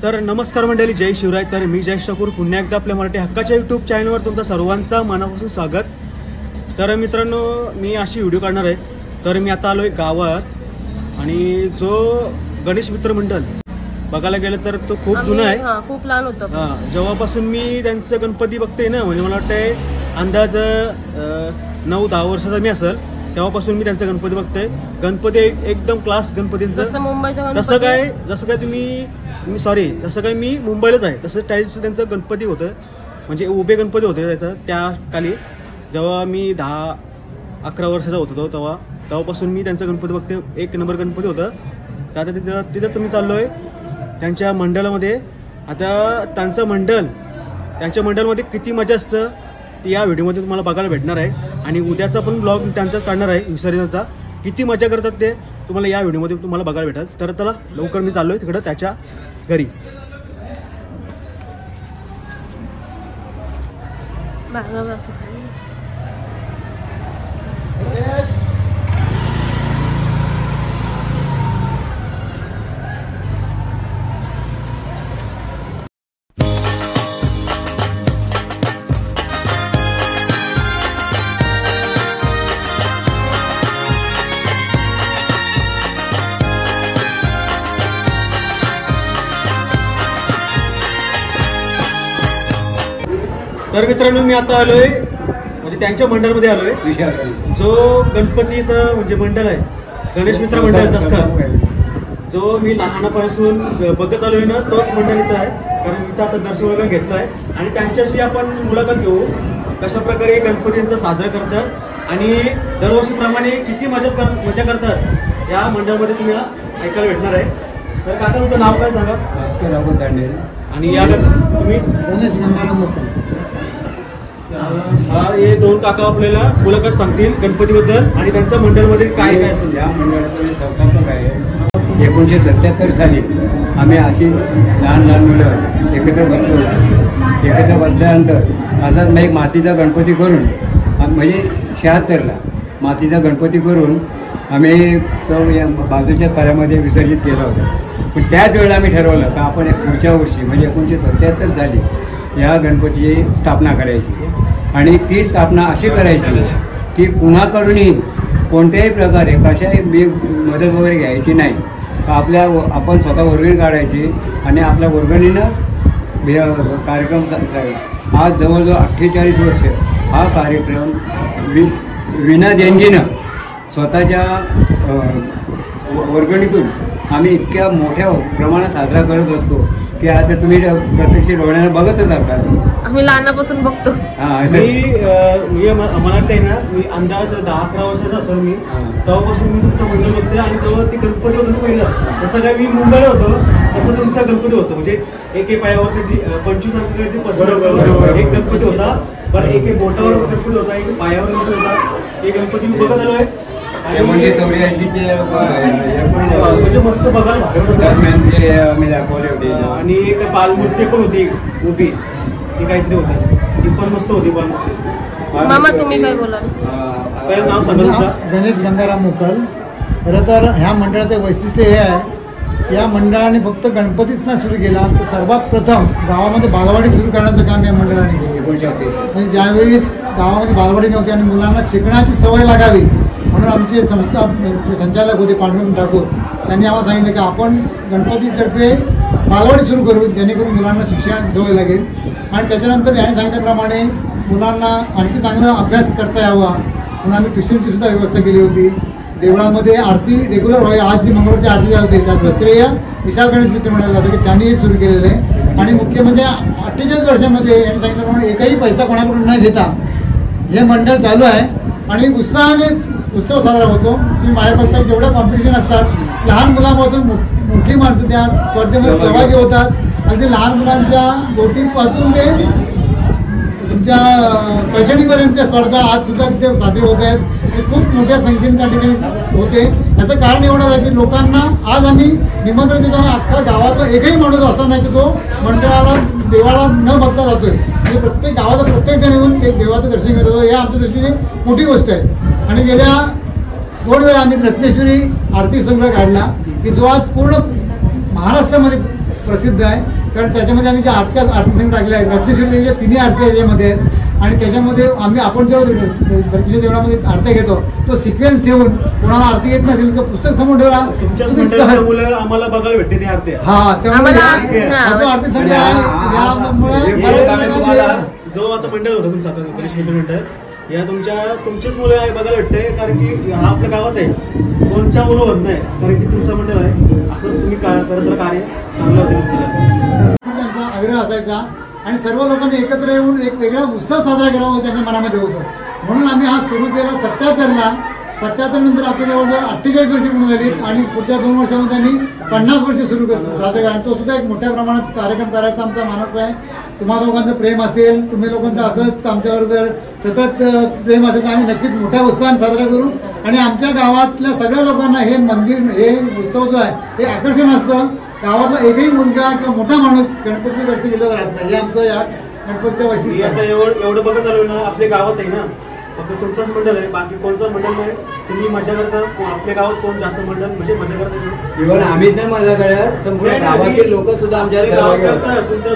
तर नमस्कार मंडळी, जय शिवराय. तर मी जयेश ठाकूर पुन्हा एकदा आपल्या मराठी हक्काच्या यूट्यूब चॅनलवर तुमचं सर्वांचं मनापासून स्वागत. तर मित्रांनो, मी अशी व्हिडिओ काढणार आहे. तर मी आता आलो आहे गावात आणि जो गणेश मित्र मंडळ बघायला गेलं तर तो खूप जुना आहे, खूप लहान होतं. जेव्हापासून मी त्यांचं गणपती बघते ना, म्हणजे मला वाटतंय अंदाज 9-10 वर्षाचा मी असेल तेव्हापासून मी त्यांचा गणपती बघते. गणपती एकदम क्लास गणपतींचं. जसं काय मी मुंबईलाच आहे तसं टाईल्स त्यांचं गणपती होतं, म्हणजे उभे गणपती होते त्याचं. त्या खाली जेव्हा मी 10-11 वर्षाचा होतो तेव्हापासून मी त्यांचा गणपती बघते. एक नंबर गणपती होतं. तर आता तिथं तुम्ही चाललो आहे त्यांच्या मंडळामध्ये. आता त्यांच्या मंडळामध्ये किती मजा असतं ती या व्हिडिओमध्ये तुम्हाला बघायला भेटणार आहे. आणि उद्याचा पण ब्लॉग त्यांचा काढणार आहे विसर्जनाचा. किती मजा करतात ते तुम्हाला या व्हिडिओमध्ये तुम्हाला बघायला भेटेल. तर चला लवकर मी चाललो आहे तिकडं त्याच्या घरी. तर मित्रांनो, मी आता आलोय म्हणजे त्यांच्या मंडळामध्ये आलोय. जो गणपतीचा म्हणजे मंडळ आहे, गणेश मित्र मंडळ दसकर, जो मी लहानपणापासून बघत आलोय ना, तोच मंडळीचा आहे. कारण मी आता दर्शन वगैरे घेतलं आहे आणि त्यांच्याशी आपण मुलाखत घेऊ कशा प्रकारे गणपतींचा साजरा करतात आणि दरवर्षीप्रमाणे किती मजा करतात या मंडळामध्ये तुम्ही ऐकायला भेटणार आहे. तर काका, तुमचं नाव काय सांगा? भास्कर राघव दांडे. आणि या तुम्ही? गणेश गंगाराम मुकल. हे दोन काका आपल्याला मुलाखत सांगतील गणपतीबद्दल आणि त्यांच्या मंडळमध्ये काय काय असेल. या मंडळाचं संस्थापक आहे. 1977 साली आम्ही अशी लहान मुलं एकत्र बसलो होतो. एकत्र बसल्यानंतर असाच मग एक मातीचा गणपती करून, म्हणजे 76ला मातीचा गणपती करून आम्ही तो या बाजूच्या तळ्यामध्ये विसर्जित केला होता. पण त्याच वेळेला आम्ही ठरवलं का आपण पुढच्या वर्षी म्हणजे 1977 साली या गणपतीची स्थापना करायची. आणि ती स्थापना अशी करायची की कुणाकडूनही कोणत्याही प्रकारे कशाही मदत वगैरे घ्यायची नाही. आपण स्वतः वर्गणी काढायची आणि आपल्या वर्गणीनं कार्यक्रम चालायचा. आज जवळजवळ 48 वर्ष हा कार्यक्रम विना देणगीनं स्वतःच्या वर्गणीतून आम्ही इतक्या मोठ्या प्रमाणात साजरा करत असतो की आता तुम्ही प्रत्यक्ष डोळ्यानं बघतच असाल. आम्ही लहानापासून बघतो. मला वाटतंय ना, मी अंदाज 10-11 वर्षाचा असेल मी तेव्हापासून मी तुमचं मंडळ बघते. आणि तेव्हा ते गणपती होतं पहिलं, जसं काय मी मुंबईला होतो तसं तुमचा गणपती होतं. म्हणजे एक पायावरती 25 एक गणपती होता. बरं, एक बोटावर गणपती होता, एक पायावर गणपती होता. ते गणपती मी बघत आलो आहे. 1984 म्हणजे मस्त बघायला दरम्यानचे आम्ही दाखवले होते. आणि एक बालमूर्ती पण होती उभी, ती काहीतरी होती, ती पण मस्त होती बालमूर्ती. मामा, तुम्ही काय बोला? नाव सांगा. गणेश गंगाराम मुकल. खरं तर ह्या मंडळाचं वैशिष्ट्य हे आहे, या मंडळाने फक्त गणपतीच नाही सुरू केला, तर सर्वात प्रथम गावामध्ये बालवाडी सुरू करण्याचं काम या मंडळाने केलं. म्हणजे ज्यावेळेस गावामध्ये बालवाडी नव्हती आणि मुलांना शिकण्याची सवय लागावी म्हणून आमचे संस्था संचालक होते पांडुरंग ठाकूर, त्यांनी आम्हाला सांगितलं की आपण गणपतीतर्फे बालवाडी सुरू करू जेणेकरून मुलांना शिक्षणाची सवय लागेल. आणि त्याच्यानंतर यांनी सांगितल्याप्रमाणे मुलांना आणखी चांगला अभ्यास करता यावा म्हणून आम्ही ट्युशनची सुद्धा व्यवस्था केली होती. देवळामध्ये आरती रेग्युलर व्हावी. आज जी मंगळवारची आरती चालते त्याचं श्रेय विशाल गणेश मित्र मंडळाला जातं की त्यांनी हे सुरू केलेलं आहे. आणि मुख्य म्हणजे 48 वर्षामध्ये यांनी सांगितल्याप्रमाणे एकही पैसा कोणाकडून न घेता हे मंडळ चालू आहे आणि उत्साहाने उत्सव साजरा होतो. तुम्ही बाहेर बघता जेवढ्या कॉम्पिटिशन असतात, लहान मुलांपासून मोठी माणसं त्या स्पर्धेमध्ये सहभागी होतात. अगदी लहान मुलांच्या बोटिंगपासून ते तुमच्या पैठणीपर्यंतच्या स्पर्धा आज सुद्धा तिथे साजरी होत आहेत. ते खूप मोठ्या संख्येने त्या ठिकाणी होते. याचं कारण एवढं आहे की लोकांना आज आम्ही निमंत्रण देतो आणि अख्खा गावातला एकही माणूस असा नाही की तो मंडळाला देवाला न बघता जातोय. म्हणजे प्रत्येक गावाचा प्रत्येक जण येऊन ते देवाचं दर्शन घेत होतो. हे आमच्या दृष्टीने मोठी गोष्ट आहे. आणि गेल्या 2 वेळा आम्ही रत्नेश्वरी आरती संग्रह काढला की जो आज पूर्ण महाराष्ट्रामध्ये प्रसिद्ध आहे, कारण त्याच्यामध्ये आम्ही ज्या आरती संघ टाकल्या आहेत, रत्नेश्वरी देवीच्या तिन्ही आरती याच्यामध्ये आहेत आणि त्याच्यामध्ये आपण जेव्हा गणपतीच्या देवळामध्ये आरत्या घेतो तो सिक्वेन्स ठेवून कोणाला आरती येत नसेल तर पुस्तक समोर ठेवला तुम्ही सहज आम्हाला बघायला भेटते ती आरती. त्यामुळे आरती संघ जो आता मंडळ होता तुमचा गणेश मंडळ या तुमचेच मुलं बघायला भेटते, कारण की हा आपल्या गावात आहे, कोणच्या मुलं होत नाही, कारण की तुमचं मंडळ आहे असं तुम्ही करत कार्य चांगलं होतं. त्यांचा आग्रह असायचा आणि सर्व लोकांनी एकत्र येऊन एक वेगळा उत्सव साजरा केला त्यांच्या मनामध्ये होतो, म्हणून आम्ही हा सुरू केला 77ला. 77 नंतर आता जवळजवळ 48 वर्षे पूर्ण झाली आणि पुढच्या 2 वर्षामध्ये आम्ही 50 वर्ष सुरू करतो साजरा, आणि तो सुद्धा एक मोठ्या प्रमाणात कार्यक्रम करायचा आमचा मानस आहे. तुम्हा लोकांचं प्रेम असेल, तुम्ही लोकांचं असंच आमच्यावर जर सतत प्रेम असेल तर आम्ही नक्कीच मोठ्या उत्साहाने साजरा करू आणि आमच्या गावातल्या सगळ्या लोकांना हे मंदिर हे उत्सव जो आहे हे आकर्षण असतं. गावातला एकही मुलगा किंवा मोठा माणूस गणपतीचं दर्शन केलं जात नाही, हे आमचं या गणपतीचं वैशिष्ट्य आहे. एवढं बघत आलो ना, आपल्या गावात आहे ना फक्त तुमचंच मंडळ आहे, बाकी कोणतं मंडळ नाही. तुम्ही मजा करता, आपल्या गावात कोण जास्त मंडळ म्हणजे मजा करता. इव्हन आम्हीच नाही मजा करत, संपूर्ण गावातील लोक सुद्धा आमच्या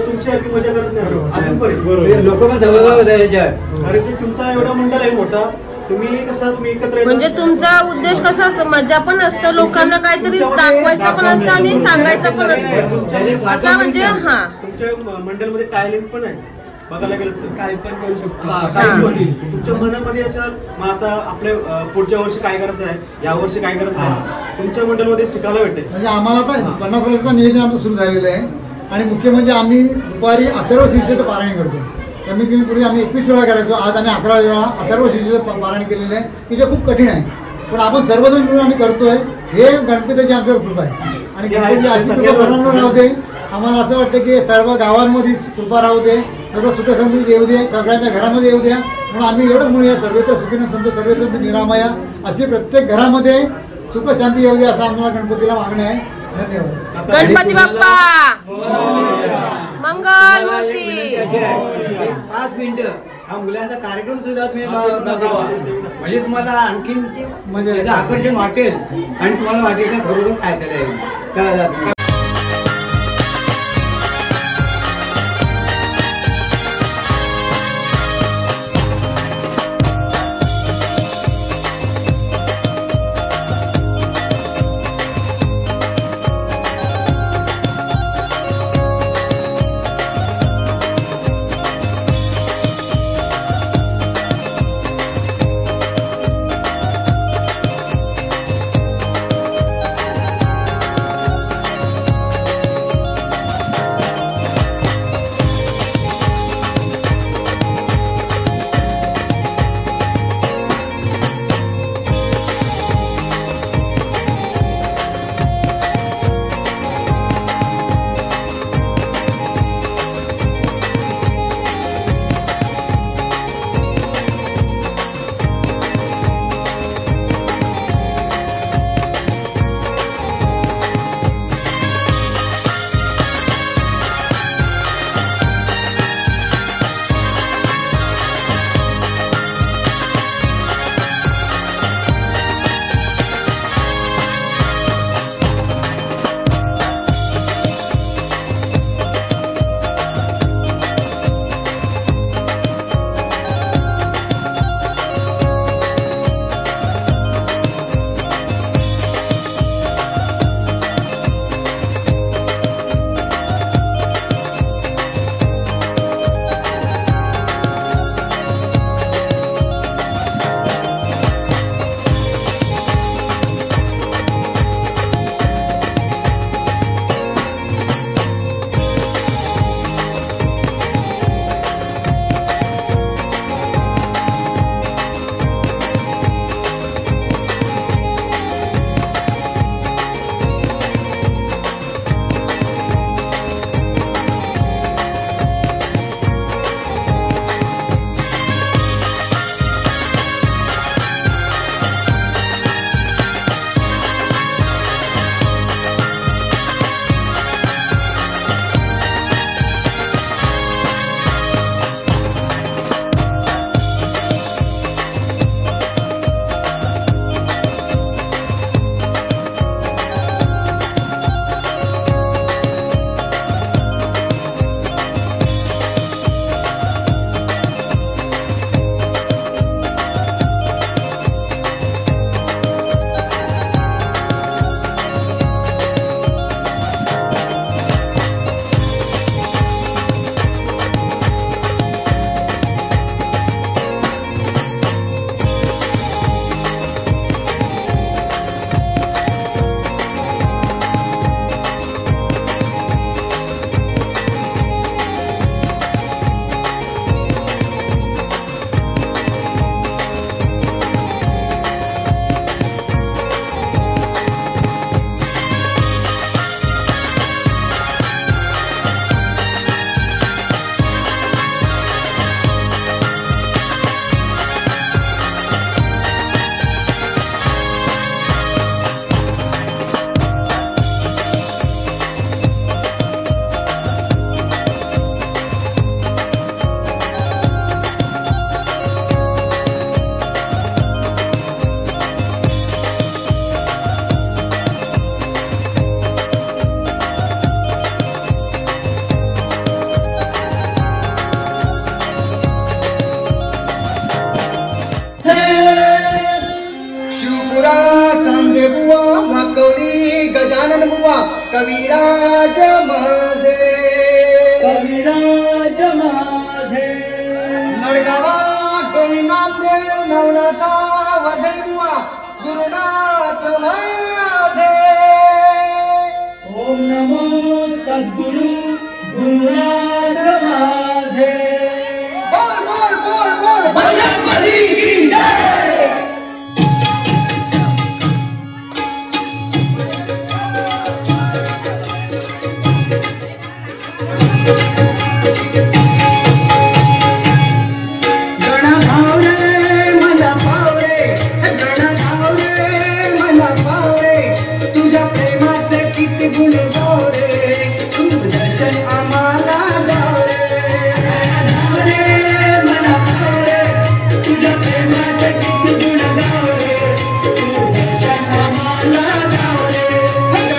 तुमची अगदी मजा करत नाही, लोक पण सहभाग होता याच्यात. कारण की तुमचा एवढा मंडळ आहे मोठा, तुम्ही एकत्र म्हणजे तुमचा उद्देश कसा असतो, मजा पण असतं, लोकांना काहीतरी दाखवायचं पण असतं आणि सांगायचं पण असतं आता. म्हणजे तुमच्या मंडळमध्ये टायलिंग पण आहे, बघायला गेलं तर काय पण करू शकतो. तुमच्या मनामध्ये असं मग आता आपल्या पुढच्या वर्षी काय करायचं आहे, या वर्षी काय करायचं आहे, तुमच्या मंडळमध्ये शिकायला भेटते. म्हणजे आम्हाला आता 50 वर्षाचं नियोजन आमचं सुरू झालेलं आहे आणि मुख्य म्हणजे आम्ही दुपारी अथर्व शीर्षेचं पारायण करतो. कमीत कमी पूर्वी आम्ही 21 वेळा करायचो, आज आम्ही 11 वेळा अथर्व शीर्षेचं पारायण केलेलं आहे, की जे खूप कठीण आहे, पण आपण सर्वजण मिळून आम्ही करतोय. हे गणपतीची आमच्यावर कृपा आहे आणि गणपतीची अशी कृपा सर्वांना राहू दे. आम्हाला असं वाटतं की सर्व गावांमध्ये कृपा राहू दे, सर्व सुखसमृद्धी येऊ दे, सगळ्यांच्या घरामध्ये येऊ द्या, म्हणून आम्ही एवढंच म्हणूया सर्वत्र सुखीनं संतो सर्वेत्र निरामया, अशी प्रत्येक घरामध्ये सुख शांती येऊ दे असं आम्हाला गणपतीला मागणं आहे. धन्यवाद. गणपती बाप्पा मंगल मूर्ती. 5 मिनिटं हा मुलांचा कार्यक्रम सुद्धा तुम्ही बघावा, म्हणजे तुम्हाला आणखीन त्याचं आकर्षण वाटेल आणि तुम्हाला वाटेल का खरोखर काय चालेल. चला जात देवा कविराज माझे नडगावा कवी नामदेव नवनाथा वदैवा गुरुनाथ माझे ओम नमो सद्गुरु गुरुनाथ माझे बोल बोल बोल बोल बजरंगबली की जय किती गुण गाव रे तू दर्शन आम्हाला गाव रे मला पाव रे तुझ्या प्रेमाचे किती गुण गाव रे तू दर्शन आम्हाला गाव रे मला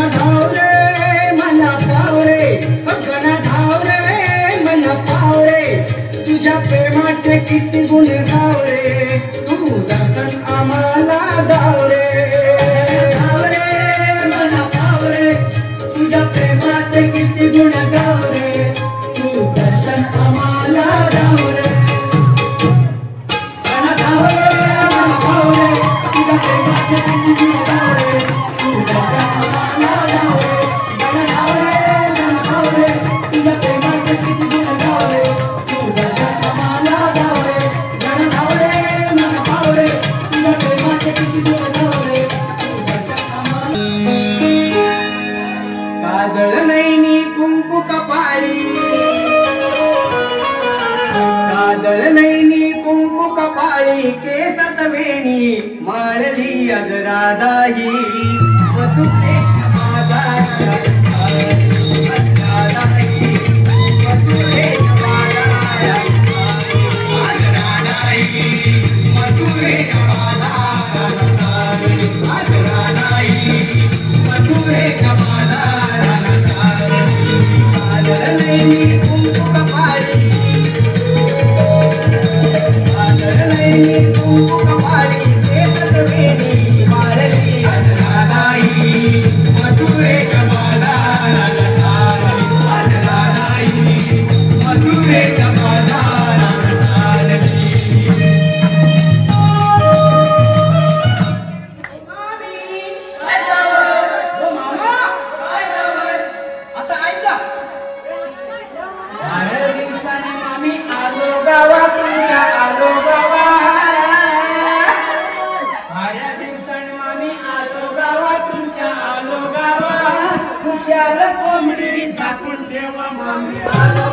गाव रे मला पाव रे तुझ्या प्रेमाचे किती गुण गाव रे तू दर्शन आम्हाला गाव रे मला गाव रे मला पाव रे तुझ्या प्रेमाचे किती गुण गाव रे तू दर्शन आम्हाला काजळ नैनी कुंकू कपाळी काजळ नैनी कुंकू कपाळी केसात वेणी माळली अजरादाही मधुरे कोंबडी झाकून देवा मामी आलो